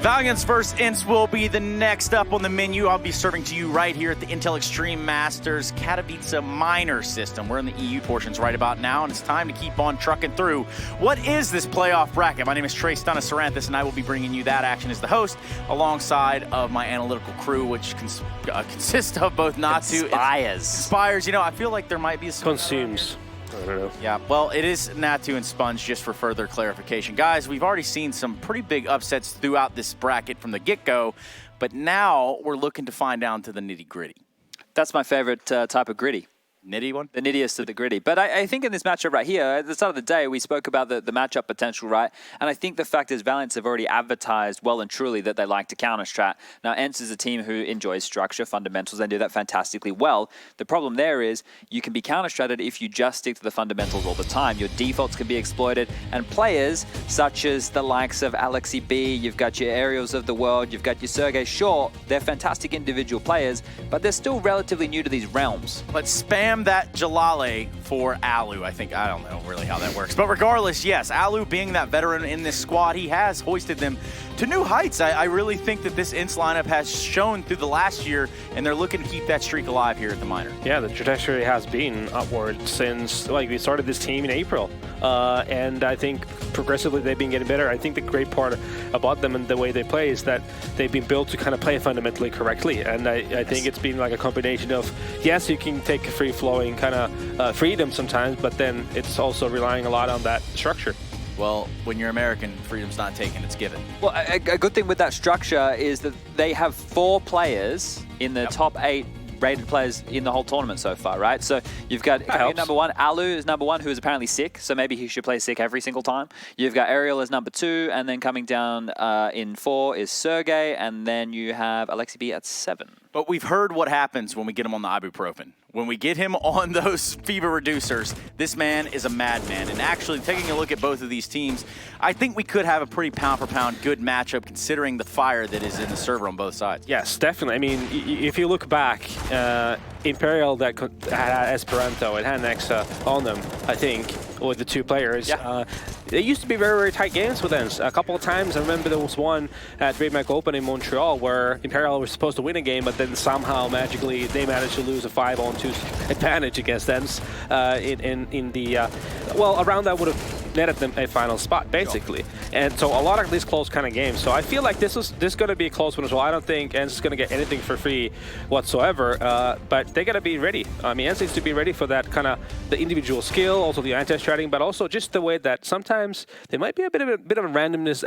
Valiance vs. ENCE will be the next up on the menu. I'll be serving to you right here at the Intel Extreme Masters Katowice Minor System. We're in the EU portions right about now, and it's time to keep on trucking through. What is this playoff bracket? My name is Trey Stunna-Saranthus, and I will be bringing you that action as the host, alongside of my analytical crew, which consists of both Natu and Inspires. You know, I feel like there might be some... Consumes. I don't know. Yeah, well, it is Natu and Sponge, just for further clarification. Guys, we've already seen some pretty big upsets throughout this bracket from the get-go, but now we're looking to find down to the nitty-gritty. That's my favorite type of gritty. Nitty one? The nittiest of the gritty. But I think in this matchup right here, at the start of the day, we spoke about the matchup potential, right? And I think the fact is Valiance have already advertised well and truly that they like to counter-strat. Now, ENCE is a team who enjoys structure, fundamentals, and do that fantastically well. The problem there is you can be counter-stratted if you just stick to the fundamentals all the time. Your defaults can be exploited, and players such as the likes of Alexi B, you've got your Aerials of the world, you've got your Sergey Shaw, they're fantastic individual players, but they're still relatively new to these realms. But spam that Jalale for Alu. I don't know really how that works. But regardless, yes, Alu being that veteran in this squad, he has hoisted them to new heights. I really think that this ENCE lineup has shown through the last year, and they're looking to keep that streak alive here at the minor. Yeah, the trajectory has been upward since we started this team in April. And I think progressively they've been getting better. I think the great part about them and the way they play is that they've been built to kind of play fundamentally correctly. And I think it's been like a combination of, yes, you can take a free-flowing kind of freedom sometimes, but then it's also relying a lot on that structure. Well, when you're American, freedom's not taken, it's given. Well, a good thing with that structure is that they have 4 players in the top 8 rated players in the whole tournament so far, right? So you've got number 1, Alu is number 1, who is apparently sick, so maybe he should play sick every single time. You've got Ariel as number 2, and then coming down in 4 is Sergey, and then you have Alexi B at 7. But we've heard what happens when we get him on the ibuprofen. When we get him on those fever reducers, this man is a madman. And actually, taking a look at both of these teams, I think we could have a pretty pound-for-pound good matchup considering the fire that is in the server on both sides. Yes, definitely. I mean, if you look back, Imperial that had Esperanto and had ENCE on them, I think, with the 2 players. Yeah. They used to be very, very tight games with ENCE. A couple of times, I remember there was one at DreamHack Open in Montreal where Imperial was supposed to win a game, but then somehow, magically, they managed to lose a 5-on-2 advantage against ENCE in the... well, around that would have netted them a final spot, basically. And so a lot of these close kind of games. So I feel like this is going to be a close one as well. I don't think ENCE is going to get anything for free whatsoever, but they got to be ready. I mean, ENCE needs to be ready for that kind of the individual skill, also the anti-stratting, but also just the way that sometimes there might be a bit of a randomness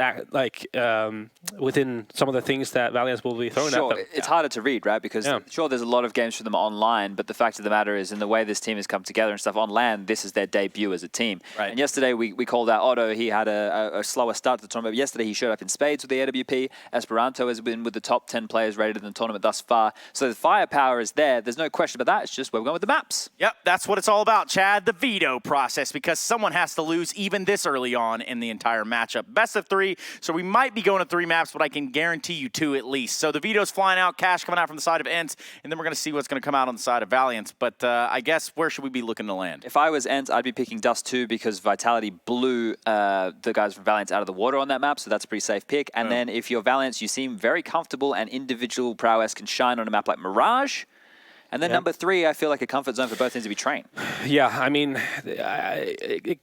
within some of the things that Valiance will be throwing at them. It's harder to read, right? Because sure, there's a lot of games for them online, but the fact of the matter is, in the way this team has come together and stuff on LAN, this is their debut as a team. Right. And yesterday we called out Otto. He had a slower start to the tournament. Yesterday he showed up in spades with the AWP. Esperanto has been with the top 10 players rated in the tournament thus far. So the firepower is there. There's no question about that. It's just where we're going with the maps. Yep, that's what it's all about, Chad. The veto process, because someone has to lose even this early on in the entire matchup. Best of 3, so we might be going to 3 maps, but I can guarantee you 2 at least. So the veto's flying out, cash coming out from the side of ENCE, and then we're going to see what's going to come out on the side of Valiance. But I guess, where should we be looking to land? If I was ENCE, I'd be picking Dust2 because Vitality blew the guys from Valiance out of the water on that map, so that's a pretty safe pick. And then if you're Valiance, you seem very comfortable and individual prowess can shine on a map like Mirage. And then number 3, I feel like a comfort zone for both teams to be trained. Yeah, I mean, it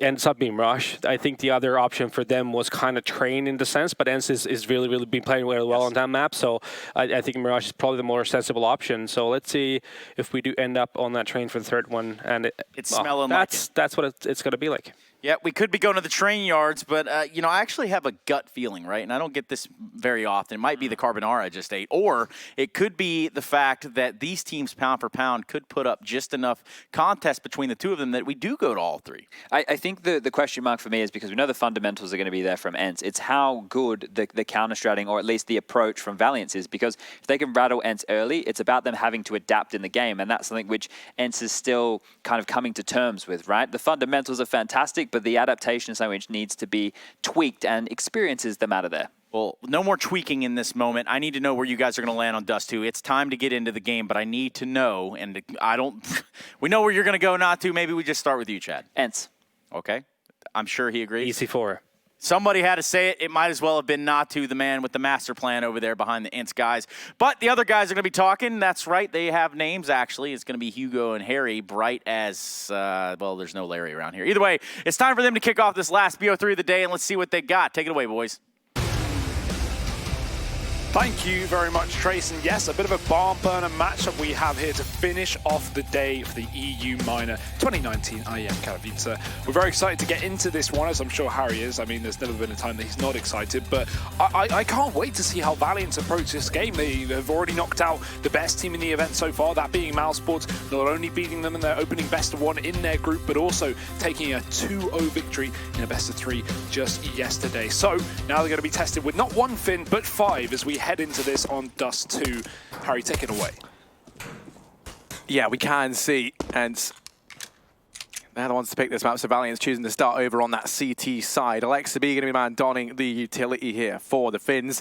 ends up being Mirage. I think the other option for them was kind of train in the sense, but ENCE is really, really been playing really well on that map. So I think Mirage is probably the more sensible option. So let's see if we do end up on that train for the 3rd one. And it's smelling like it. That's what it's going to be like. Yeah, we could be going to the train yards, but, you know, I actually have a gut feeling, right? And I don't get this very often. It might be the Carbonara I just ate, or it could be the fact that these teams, pound for pound, could put up just enough contest between the 2 of them that we do go to all 3. I think the question mark for me is because we know the fundamentals are going to be there from ENCE. It's how good the counter-stratting, or at least the approach from Valiance is, because if they can rattle ENCE early, it's about them having to adapt in the game, and that's something which ENCE is still kind of coming to terms with, right? The fundamentals are fantastic, but the adaptation is something which needs to be tweaked, and experience is the matter there. Well, no more tweaking in this moment. I need to know where you guys are going to land on Dust2. It's time to get into the game, but I need to know, and I don't... we know where you're going to go, Natu. Maybe we just start with you, Chad. ENCE. Okay. I'm sure he agrees. EC4. Somebody had to say it. It might as well have been Natu, the man with the master plan over there behind the ENCE guys. But the other guys are going to be talking. That's right. They have names, actually. It's going to be Hugo and Harry, bright as, well, there's no Larry around here. Either way, it's time for them to kick off this last BO3 of the day, and let's see what they got. Take it away, boys. Thank you very much, Trace. And yes, a bit of a barn burner matchup we have here to finish off the day for the EU Minor 2019 IEM Katowice. We're very excited to get into this one, as I'm sure Harry is. I mean, there's never been a time that he's not excited, but I can't wait to see how Valiance approach this game. They have already knocked out the best team in the event so far, that being Mousesports, not only beating them in their opening best of 1 in their group, but also taking a 2-0 victory in a best of 3 just yesterday. So now they're going to be tested with not 1 Finn, but 5 as we head into this on Dust2. Harry, take it away. Yeah, we can see, and they're the ones to pick this map, so Valiance choosing to start over on that CT side. Alexa B going to be man donning the utility here for the Finns.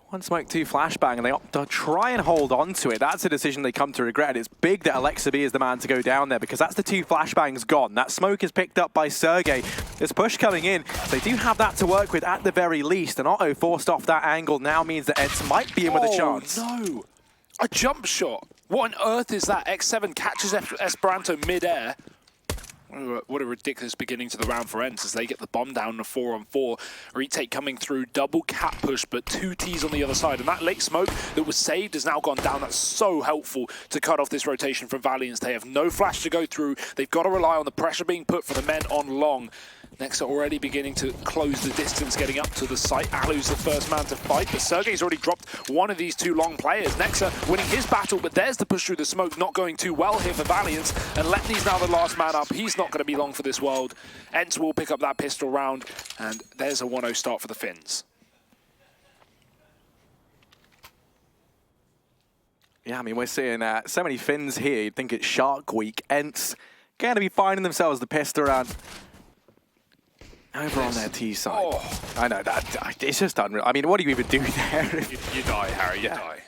1 smoke, 2 flashbang, and they opt to try and hold on to it. That's a decision they come to regret. It's big that Alexa B is the man to go down there because that's the 2 flashbangs gone. That smoke is picked up by Sergey. There's push coming in. They do have that to work with at the very least, and Otto forced off that angle now means that ENCE might be in with a chance. No! A jump shot! What on earth is that? X7 catches Esperanto mid-air. What a ridiculous beginning to the round for ENCE as they get the bomb down to 4-on-4. Retake coming through, double cap push, but 2 Ts on the other side. And that late smoke that was saved has now gone down. That's so helpful to cut off this rotation from Valiance. They have no flash to go through. They've got to rely on the pressure being put for the men on long. Nexa already beginning to close the distance, getting up to the site. Alu's the first man to fight, but Sergey's already dropped one of these 2 long players. Nexa winning his battle, but there's the push through the smoke, not going too well here for Valiance. And Letney's now the last man up. He's not going to be long for this world. ENCE will pick up that pistol round, and there's a 1-0 start for the Finns. Yeah, I mean, we're seeing so many Finns here. You'd think it's Shark Week. ENCE going to be finding themselves the pistol round. Over on their T side. Oh. I know, it's just unreal. I mean, what do you even do there? You die, Harry, you die.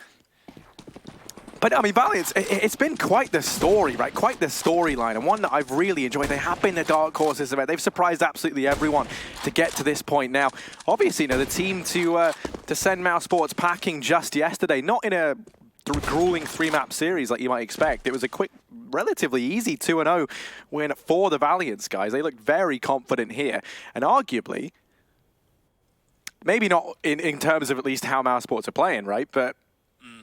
But I mean, Valiance, it's been quite the story, right? Quite the storyline, and one that I've really enjoyed. They have been the dark horses event. They've surprised absolutely everyone to get to this point now. Obviously, you know, the team to send Mousesports packing just yesterday, not in a grueling 3-map series like you might expect. It was a quick, relatively easy 2-0 win for the Valiance guys. They looked very confident here, and arguably, maybe not in terms of at least how Mousesports are playing, right? But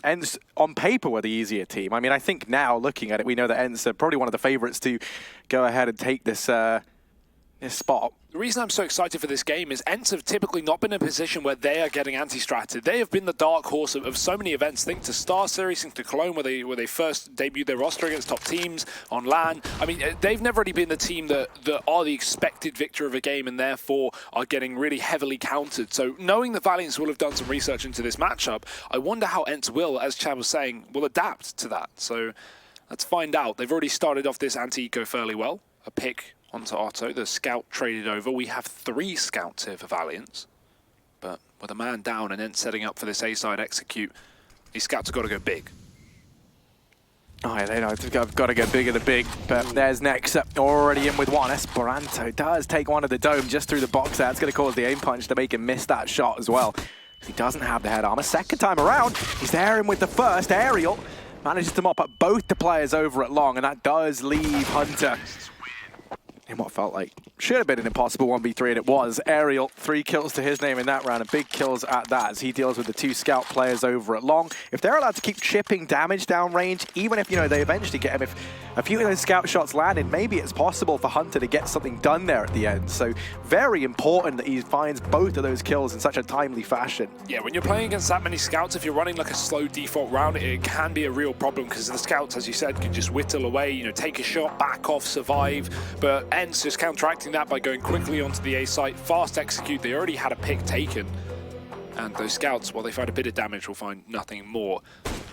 ENCE on paper were the easier team. I mean, I think now looking at it, we know that ENCE are probably one of the favorites to go ahead and take this this spot. The reason I'm so excited for this game is ENCE have typically not been in a position where they are getting anti-stratted. They have been the dark horse of so many events. Think to Star Series, think to Cologne, where they first debuted their roster against top teams on LAN. I mean, they've never really been the team that are the expected victor of a game and therefore are getting really heavily countered. So knowing that Valiance will have done some research into this matchup, I wonder how ENCE will, as Chad was saying, will adapt to that. So let's find out. They've already started off this anti-eco fairly well. A pick onto Otto, the scout traded over. We have 3 scouts here for Valiance, but with a man down and then setting up for this A-side execute, these scouts have got to go big. Oh yeah, they know they've got to go bigger than big, but there's Nexa already in with 1. Esperanto does take one of the dome just through the box there. It's going to cause the aim punch to make him miss that shot as well. He doesn't have the head armor. Second time around, he's there in with the first. Aerial manages to mop up both the players over at long, and that does leave Hunter in what felt like should have been an impossible 1v3, and it was. Aerial, 3 kills to his name in that round, and big kills at that as he deals with the 2 scout players over at long. If they're allowed to keep chipping damage down range, even if, you know, they eventually get him, if a few of those scout shots landed, maybe it's possible for Hunter to get something done there at the end. So very important that he finds both of those kills in such a timely fashion. Yeah, when you're playing against that many scouts, if you're running like a slow default round, it can be a real problem because the scouts, as you said, can just whittle away, you know, take a shot, back off, survive. But ENCE just counteracting that by going quickly onto the A site, fast execute. They already had a pick taken. And those scouts, while they find a bit of damage, will find nothing more.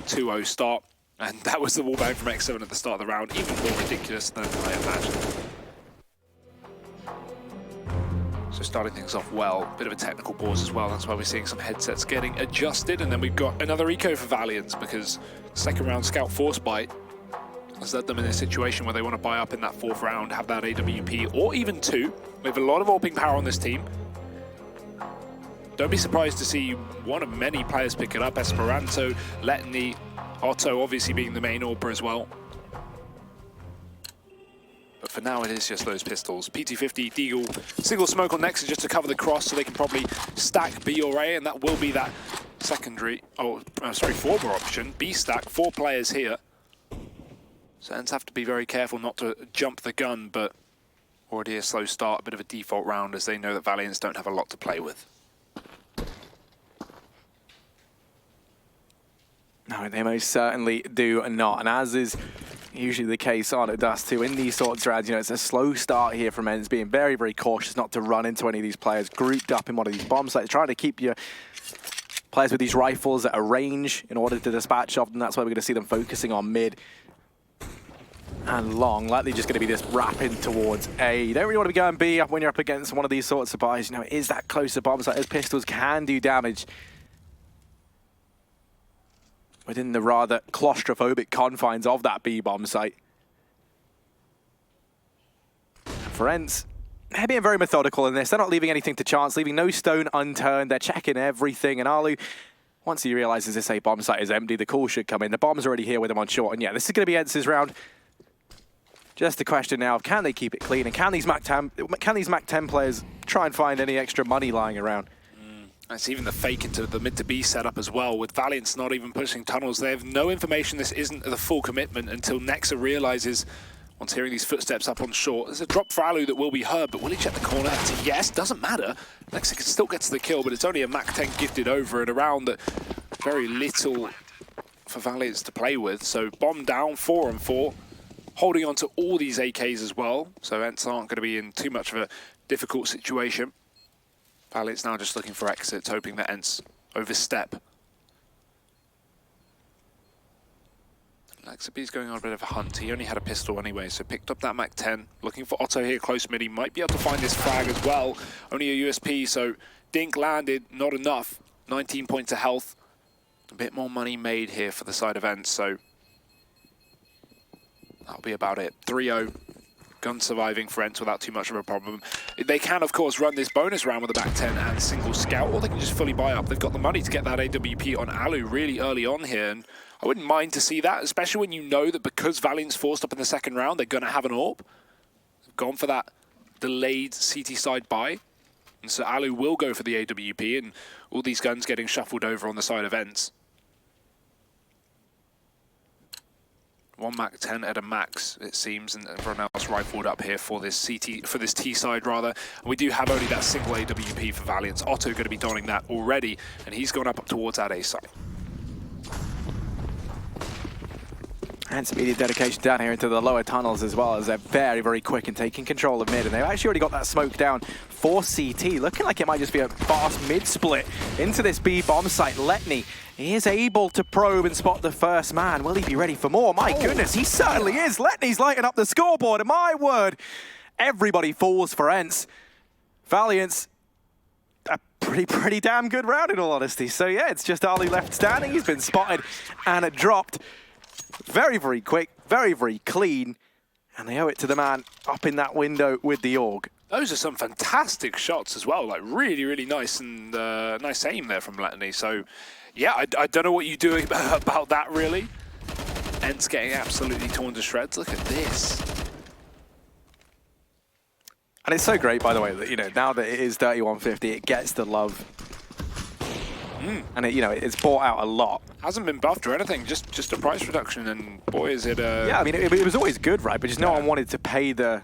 2-0 start. And that was the wallbang from X7 at the start of the round, even more ridiculous than I imagined. So starting things off well, bit of a technical pause as well. That's why we're seeing some headsets getting adjusted. And then we've got another eco for Valiance because second round scout force bite. has led them in a situation where they want to buy up in that 4th round, have that AWP, or even 2. We have a lot of AWPing power on this team. Don't be surprised to see one of many players pick it up. Esperanto, Letny, Otto obviously being the main AWPer as well. But for now, it is just those pistols. PT50, Deagle, single smoke on Nexus just to cover the cross, so they can probably stack B or A, and that will be that secondary, forward option. B stack, 4 players here. So ENCE have to be very careful not to jump the gun, but already a slow start, a bit of a default round, as they know that Valiance don't have a lot to play with. No, they most certainly do not. And as is usually the case on at Dust2, in these sorts of rounds, you know, it's a slow start here from ENCE, being very, very cautious not to run into any of these players grouped up in one of these bomb sites, trying to keep your players with these rifles at a range in order to dispatch of them. That's why we're going to see them focusing on mid and long, likely just going to be this wrapping towards A. You don't really want to be going B up when you're up against one of these sorts of buys. You know, it is that closer bomb site. Those pistols can do damage within the rather claustrophobic confines of that B bomb site. For ENCE, they're being very methodical in this. They're not leaving anything to chance, leaving no stone unturned. They're checking everything. And Alu, once he realizes this A bomb site is empty, the call should come in. The bomb's already here with him on short. And yeah, this is going to be ENCE's round. Just the question now of, can they keep it clean? And can these Mac 10 players try and find any extra money lying around? It's even the fake into the mid to B setup as well, with Valiance not even pushing tunnels. They have no information this isn't the full commitment until Nexa realizes, once hearing these footsteps up on short, there's a drop for Alu that will be heard, but will he check the corner? That's a yes, doesn't matter. Nexa can still get to the kill, but it's only a Mac 10 gifted over and around that very little for Valiance to play with. So bomb down, 4 on 4, holding on to all these AKs as well. So ENCE aren't going to be in too much of a difficult situation. Valiance now just looking for exits, hoping that ENCE overstep. Lexabee's going on a bit of a hunt. He only had a pistol anyway, so picked up that Mac 10. Looking for Otto here close mid. He might be able to find this frag as well. Only a USP, so Dink landed, not enough. 19 points of health. A bit more money made here for the side of ENCE, so that'll be about it. 3-0. Gun surviving for ENCE without too much of a problem. They can, of course, run this bonus round with a back 10 and single scout, or they can just fully buy up. They've got the money to get that AWP on Alu really early on here, and I wouldn't mind to see that, especially when you know that because Valiance forced up in the second round, they're going to have an AWP. They've gone for that delayed CT side buy, and so Alu will go for the AWP, and all these guns getting shuffled over on the side of ENCE. One Mac 10 at a max, it seems, and everyone else rifled up here for this T side rather. And we do have only that single AWP for Valiance. Otto going to be donning that already, and he's gone up towards that A side. And some immediate dedication down here into the lower tunnels as well, as they're very, very quick in taking control of mid. And they've actually already got that smoke down for CT. Looking like it might just be a fast mid-split into this B bomb site. Letny, he is able to probe and spot the first man. Will he be ready for more? My goodness, he certainly is. Letny's lighting up the scoreboard, and my word, everybody falls for ENCE. Valiance, a pretty damn good round in all honesty. So yeah, it's just Ali left standing. He's been spotted and dropped. Very, very quick, very, very clean. And they owe it to the man up in that window with the AUG. Those are some fantastic shots as well, like really, really nice and nice aim there from Letny. So yeah, I don't know what you do about that really. ENCE getting absolutely torn to shreds. Look at this. And it's so great, by the way, that, you know, now that it is 3150, it gets the love. And it, you know, it's bought out a lot. Hasn't been buffed or anything, just a price reduction, and boy, is it yeah, I mean, it was always good, right? But just no one wanted to pay the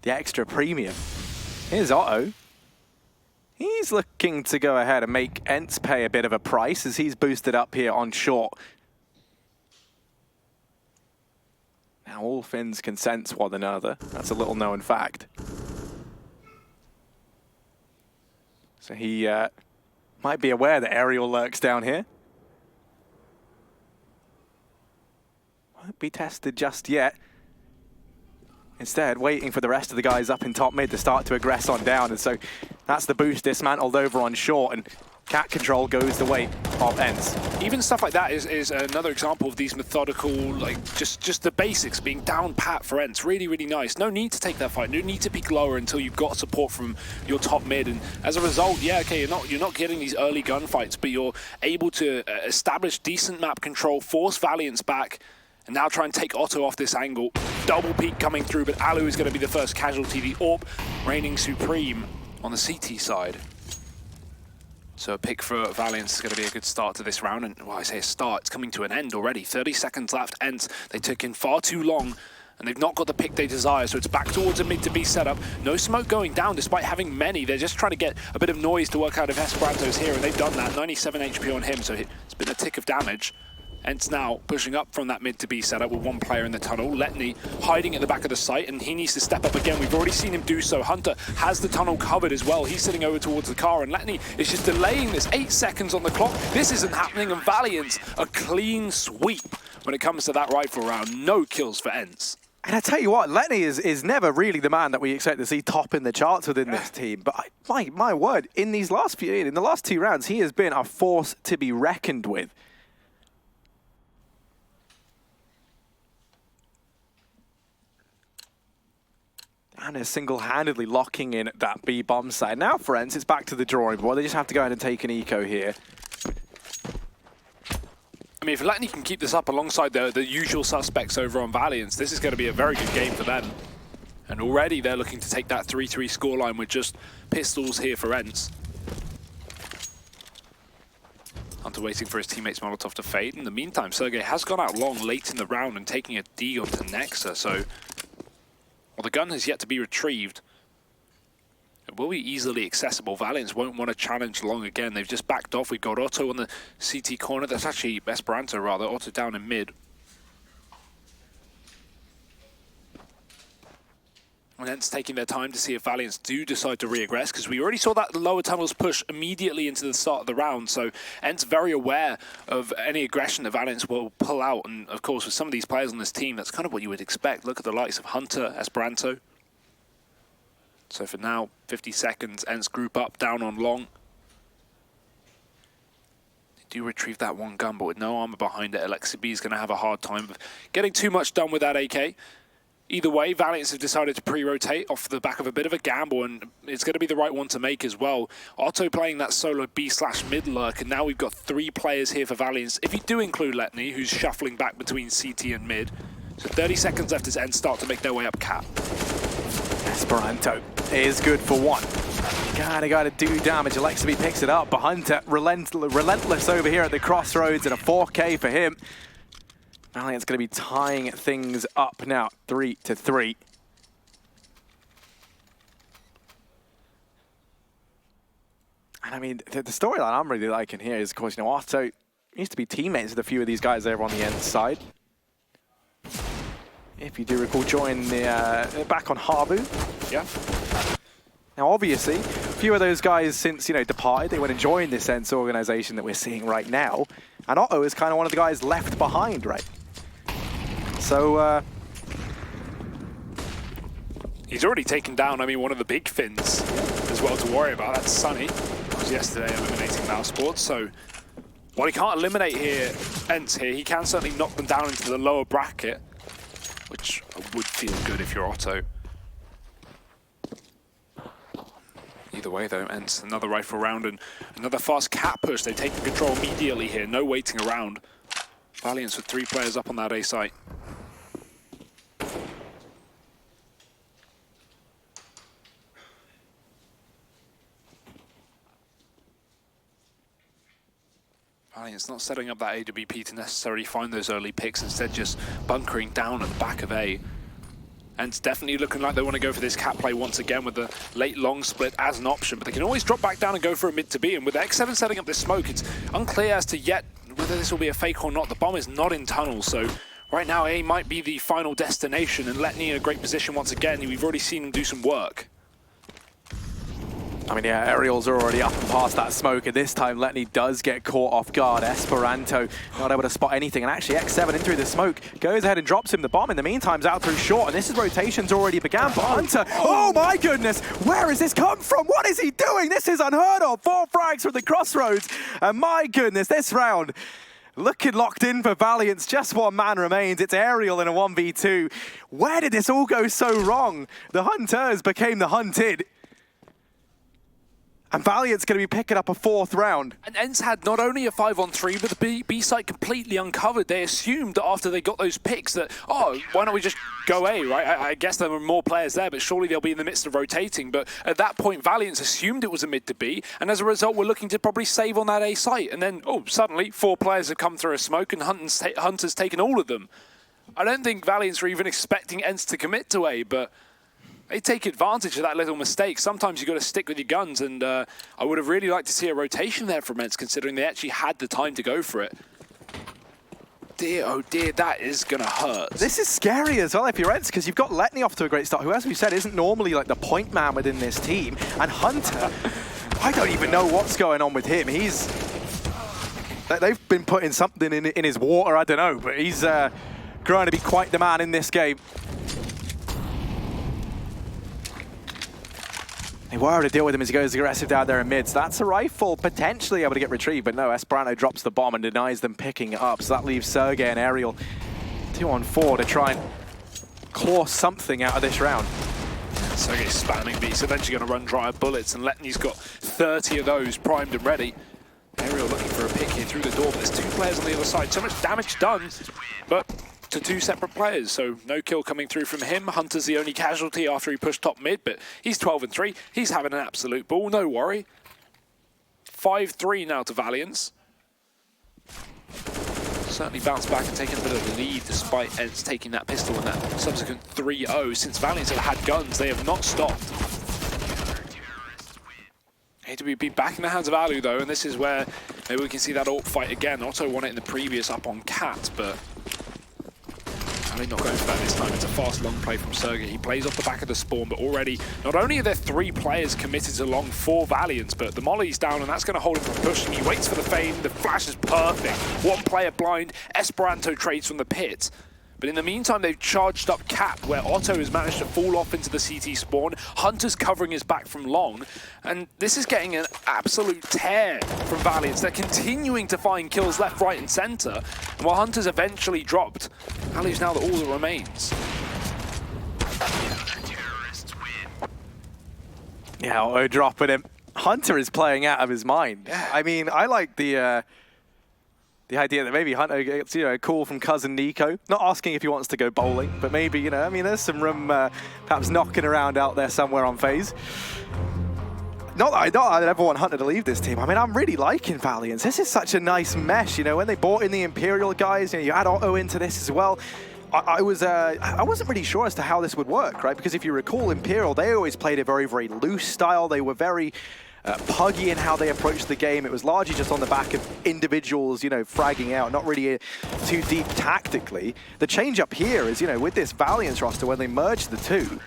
extra premium. Here's Otto. He's looking to go ahead and make ENCE pay a bit of a price as he's boosted up here on short. Now all Finns can sense one another. That's a little known fact. So he might be aware that Aerial lurks down here. Won't be tested just yet. Instead, waiting for the rest of the guys up in top mid to start to aggress on down. And so that's the boost dismantled over on short. And cat control goes the way of ENCE. Even stuff like that is another example of these methodical, like just the basics being down pat for ENCE. Really, really nice. No need to take that fight. No need to peek lower until you've got support from your top mid. And as a result, yeah, okay, you're not getting these early gunfights, but you're able to establish decent map control, force Valiance back, and now try and take Otto off this angle. Double peek coming through, but Alu is going to be the first casualty. The AWP reigning supreme on the CT side. So a pick for Valiance is going to be a good start to this round. And well, I say a start, it's coming to an end already. 30 seconds left. ENCE, they took in far too long, and they've not got the pick they desire. So it's back towards a mid to B setup. No smoke going down despite having many. They're just trying to get a bit of noise to work out if Esperanto's here, and they've done that. 97 HP on him, so it's been a tick of damage. ENCE now pushing up from that mid to B setup with one player in the tunnel. Letney hiding at the back of the site, and he needs to step up again. We've already seen him do so. Hunter has the tunnel covered as well. He's sitting over towards the car, and Letney is just delaying this. 8 seconds on the clock. This isn't happening, and Valiance a clean sweep when it comes to that rifle round. No kills for ENCE. And I tell you what, Letney is never really the man that we expect to see top in the charts within this team. But my word, in the last 2 rounds, he has been a force to be reckoned with. And is single-handedly locking in that B bomb side. Now for ENCE, it's back to the drawing board. They just have to go ahead and take an eco here. I mean, if Letney can keep this up alongside the usual suspects over on Valiance, this is going to be a very good game for them. And already they're looking to take that 3-3 scoreline with just pistols here for ENCE. Hunter waiting for his teammates Molotov to fade. In the meantime, Sergey has gone out long late in the round and taking a D onto Nexa, so... Well, the gun has yet to be retrieved. It will be easily accessible. Valiance won't want to challenge long again. They've just backed off. We've got Otto on the CT corner. That's actually Esperanto, rather. Otto down in mid. And ENCE taking their time to see if Valiance do decide to re-aggress, because we already saw that the lower tunnels push immediately into the start of the round. So ENCE very aware of any aggression that Valiance will pull out. And of course, with some of these players on this team, that's kind of what you would expect. Look at the likes of Hunter, Esperanto. So for now, 50 seconds, ENCE group up, down on long. They do retrieve that one gun, but with no armor behind it, Alexibi is going to have a hard time of getting too much done with that AK. Either way, Valiance have decided to pre-rotate off the back of a bit of a gamble, and it's going to be the right one to make as well. Otto playing that solo B/mid lurk, and now we've got 3 players here for Valiance. If you do include Letney, who's shuffling back between CT and mid. So 30 seconds left as ENCE start to make their way up cap. Esperanto is good for 1. Gotta do damage. Alexibi picks it up, but Hunter relentless over here at the crossroads, and a 4K for him. Valiant's going to be tying things up now, 3-3. And I mean, the storyline I'm really liking here is, of course, you know, Otto used to be teammates with a few of these guys over on the ENCE side. If you do recall, join the back on Habu. Yeah. Now, obviously, a few of those guys since, you know, departed, they went and joined this ENCE organization that we're seeing right now. And Otto is kind of one of the guys left behind, right? So, he's already taken down, I mean, one of the big fins as well to worry about. That's Sunny. It was yesterday eliminating Now Sports. So, while he can't eliminate ENCE here, he can certainly knock them down into the lower bracket, which would feel good if you're Otto. Either way, though, ENCE another rifle round and another fast cat push. They take the control immediately here, no waiting around. Valiance with 3 players up on that A site. Valiance not setting up that AWP to necessarily find those early picks, instead just bunkering down at the back of A. And it's definitely looking like they want to go for this cat play once again with the late long split as an option, but they can always drop back down and go for a mid to B. And with X7 setting up this smoke, it's unclear as to yet whether this will be a fake or not. The bomb is not in tunnel, so right now A might be the final destination, and Letney in a great position once again. We've already seen him do some work. I mean, yeah, Aerial's already up and past that smoke, and this time Letney does get caught off guard. Esperanto not able to spot anything, and actually X7 in through the smoke goes ahead and drops him the bomb. In the meantime, out through short, and this is rotations already began. But Hunter, oh my goodness, where has this come from? What is he doing? This is unheard of. 4 frags from the crossroads, and my goodness, this round looking locked in for Valiance. Just one man remains. It's Aerial in a 1v2. Where did this all go so wrong? The Hunters became the hunted. And Valiant's going to be picking up a 4th round. And ENCE had not only a 5-on-3, but the B site completely uncovered. They assumed that after they got those picks that, oh, why don't we just go A, right? I guess there were more players there, but surely they'll be in the midst of rotating. But at that point, Valiance assumed it was a mid to B, and as a result, we're looking to probably save on that A site. And then, oh, suddenly, 4 players have come through a smoke, and Hunter's taken all of them. I don't think Valiance were even expecting ENCE to commit to A, but they take advantage of that little mistake. Sometimes you've got to stick with your guns, and I would have really liked to see a rotation there from ENCE, considering they actually had the time to go for it. Dear, oh dear, that is going to hurt. This is scary as well if you're ENCE, because you've got Letney off to a great start, who, as we said, isn't normally like the point man within this team. And Hunter, I don't even know what's going on with him. They've been putting something in his water, I don't know, but he's growing to be quite the man in this game. They were able to deal with him as he goes aggressive down there in mid. So that's a rifle potentially able to get retrieved, but no, Esperanto drops the bomb and denies them picking it up. So that leaves Sergey and Aerial 2-on-4 to try and claw something out of this round. Sergey's spamming B, so eventually going to run dry of bullets, and Letney's got 30 of those primed and ready. Aerial looking for a pick here through the door, but there's 2 players on the other side. So much damage done, but to 2 separate players, so no kill coming through from him. Hunter's the only casualty after he pushed top mid, but he's 12-3. He's having an absolute ball, no worry. 5-3 now to Valiance. Certainly bounced back and taken a bit of a lead despite ENCE taking that pistol and that subsequent 3-0. Since Valiance have had guns, they have not stopped. Hate to be back in the hands of Alu though, and this is where maybe we can see that AWP fight again. Otto won it in the previous up on Cat, but Alu not going for that this time. It's a fast long play from Sergey. He plays off the back of the spawn, but already not only are there 3 players committed to long for Valiance, but the molly's down, and that's going to hold him from pushing. He waits for the fade. The flash is perfect. 1 player blind. Esperanto trades from the pit. But in the meantime, they've charged up Cap, where Otto has managed to fall off into the CT spawn. Hunter's covering his back from long, and this is getting an absolute tear from Valiance. They're continuing to find kills left, right, and center. And while Hunter's eventually dropped, Alu's now all that remains. Yeah, Otto dropping him. Hunter is playing out of his mind. Yeah. I mean, I like the idea that maybe Hunter gets, a call from cousin Nico. Not asking if he wants to go bowling, but maybe, I mean, there's some room perhaps knocking around out there somewhere on FaZe. Not that I'd ever want Hunter to leave this team. I mean, I'm really liking Valiance. This is such a nice mesh, when they brought in the Imperial guys, you add Otto into this as well. I wasn't really sure as to how this would work, right? Because if you recall, Imperial, they always played a very, very loose style. They were very puggy in how they approached the game. It was largely just on the back of individuals, fragging out, not really too deep tactically. The change up here is, with this Valiance roster, when they merged the 2,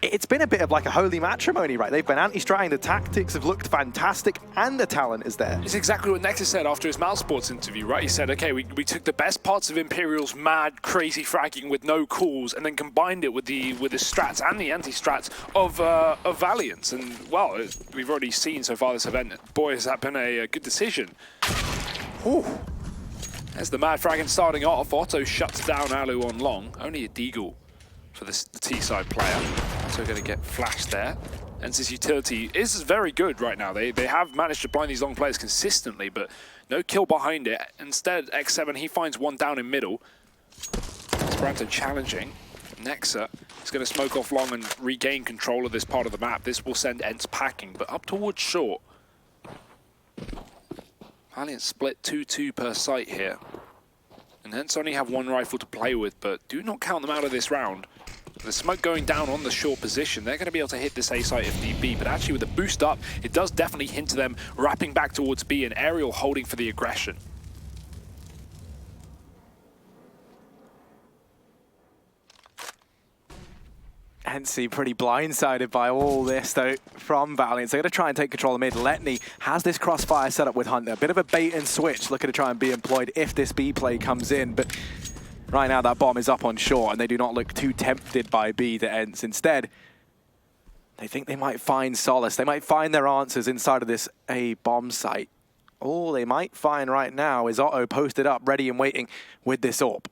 it's been a bit of like a holy matrimony, right? They've been anti-stratting, the tactics have looked fantastic, and the talent is there. It's exactly what Nexus said after his Mousesports interview, right? He said, okay, we took the best parts of Imperial's mad, crazy fragging with no calls, and then combined it with the strats and the anti-strats of Valiance. And, well, we've already seen so far this event. Boy, has that been a good decision. Ooh. There's the mad fragging starting off. Otto shuts down Alu on long. Only a deagle for the T-side player. So going to get flashed there. ENCE's utility is very good right now. They have managed to blind these long players consistently, but no kill behind it. Instead, X7, he finds 1 down in middle. Esperanto challenging. Nexa is going to smoke off long and regain control of this part of the map. This will send ENCE packing, but up towards short. Valiant split 2-2 per site here. And ENCE only have 1 rifle to play with, but do not count them out of this round. The smoke going down on the short position, they're going to be able to hit this A site if need be, but actually with the boost up, it does definitely hint to them wrapping back towards B, and Aerial holding for the aggression. ENCE pretty blindsided by all this, though, from Valiance. They're going to try and take control of mid. Letney has this crossfire set up with Hunter. A bit of a bait and switch, looking to try and be employed if this B play comes in. But right now, that bomb is up on short, and they do not look too tempted by B to ENCE. Instead, they think they might find solace. They might find their answers inside of this A bomb site. All they might find right now is Otto posted up, ready and waiting with this AWP.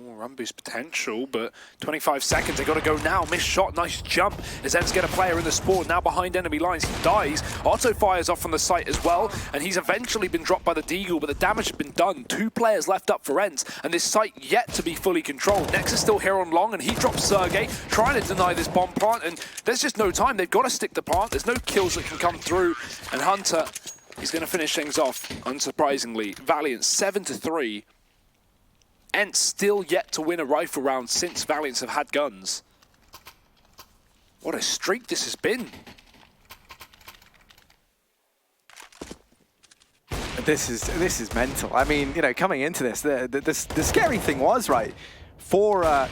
Run boost potential, but 25 seconds, they got to go now. Missed shot, nice jump as ENCE get a player in the spawn, now behind enemy lines, he dies. Otto fires off from the site as well, and he's eventually been dropped by the Deagle, but the damage has been done. 2 players left up for ENCE, and this site yet to be fully controlled. Nex is still here on long, and he drops Sergey, trying to deny this bomb plant, and there's just no time. They've got to stick the plant. There's no kills that can come through, and Hunter, he's going to finish things off, unsurprisingly. Valiance 7-3. ENCE still yet to win a rifle round since Valiance have had guns. What a streak this has been. This is mental. I mean, you know, coming into this, the scary thing was, right, for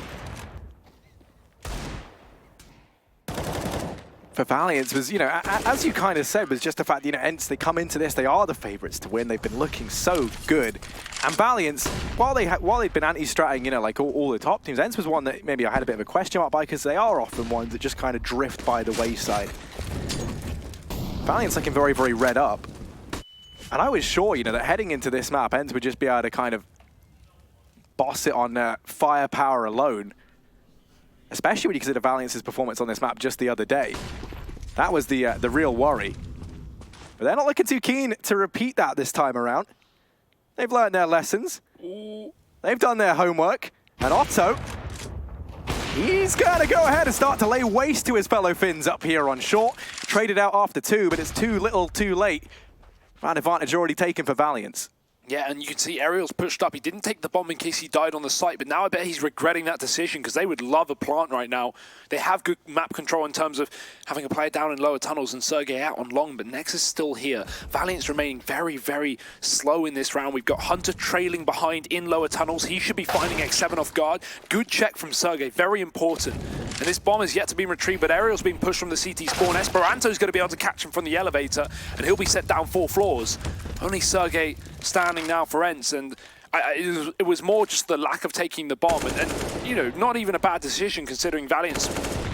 Valiance was, you know, as you kind of said, was just the fact that, you know, ENCE, they come into this, they are the favourites to win. They've been looking so good. And Valiance, while they'd been anti-stratting, you know, like all the top teams, ENCE was one that maybe I had a bit of a question mark by, because they are often ones that just kind of drift by the wayside. Valiance looking very, very red up. And I was sure, you know, that heading into this map, ENCE would just be able to kind of boss it on firepower alone. Especially when you consider Valiance's performance on this map just the other day. That was the real worry. But they're not looking too keen to repeat that this time around. They've learned their lessons. They've done their homework. And Otto, he's going to go ahead and start to lay waste to his fellow Finns up here on short. Traded out after 2, but it's too little too late. Round advantage already taken for Valiance. Yeah, and you can see Ariel's pushed up. He didn't take the bomb in case he died on the site, but now I bet he's regretting that decision, because they would love a plant right now. They have good map control in terms of having a player down in lower tunnels and Sergey out on long, but Nex is still here. Valiance remaining very, very slow in this round. We've got Hunter trailing behind in lower tunnels. He should be finding X7 off guard. Good check from Sergey, very important. And this bomb is yet to be retrieved, but Ariel's being pushed from the CT spawn. Esperanto's going to be able to catch him from the elevator, and he'll be set down 4 floors. Only Sergey standing now for ENCE, and it was more just the lack of taking the bomb, and you know, not even a bad decision considering Valiance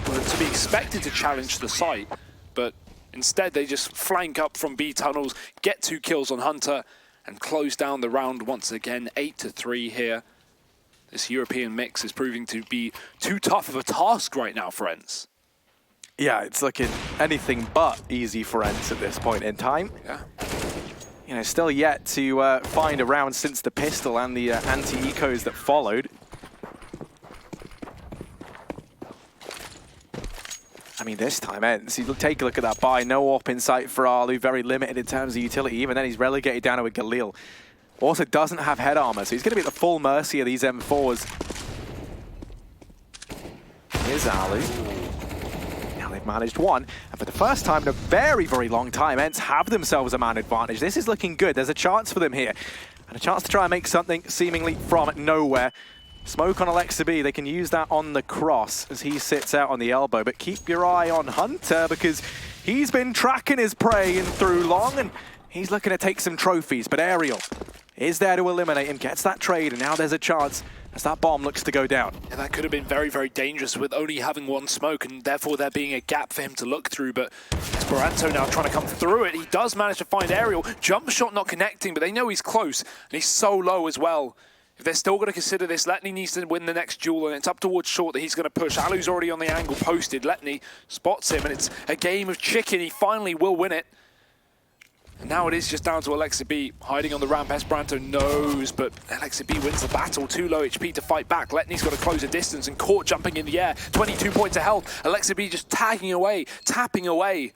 were to be expected to challenge the site, but instead they just flank up from B tunnels, get 2 kills on Hunter, and close down the round once again. 8-3 here. This European mix is proving to be too tough of a task right now for ENCE. Yeah, it's looking anything but easy for ENCE at this point in time. Yeah. You know, still yet to find a round since the pistol and the anti-ecos that followed. I mean, this time, ENCE, you take a look at that buy. No AWP in sight for Arlu, very limited in terms of utility. Even then, he's relegated down to a Galil. Also doesn't have head armor, so he's going to be at the full mercy of these M4s. Here's Arlu. They've managed one, and for the first time in a very, very long time, ENCE have themselves a man advantage. This is looking good. There's a chance for them here, and a chance to try and make something seemingly from nowhere. Smoke on Alexa B, they can use that on the cross as he sits out on the elbow, but keep your eye on Hunter, because he's been tracking his prey in through long, and he's looking to take some trophies, but Ariel is there to eliminate him, gets that trade, and now there's a chance as that bomb looks to go down. Yeah, that could have been very, very dangerous with only having 1 smoke, and therefore there being a gap for him to look through, but Esperanto now trying to come through it. He does manage to find Ariel. Jump shot not connecting, but they know he's close, and he's so low as well. If they're still going to consider this, Letney needs to win the next duel, and it's up towards short that he's going to push. Alu's already on the angle posted. Letney spots him, and it's a game of chicken. He finally will win it. And now it is just down to Alexa B hiding on the ramp. Esperanto knows, but Alexa B wins the battle. 2 low HP to fight back. Letney's got to close a distance, and Court jumping in the air. 22 points of health. Alexa B just tagging away, tapping away.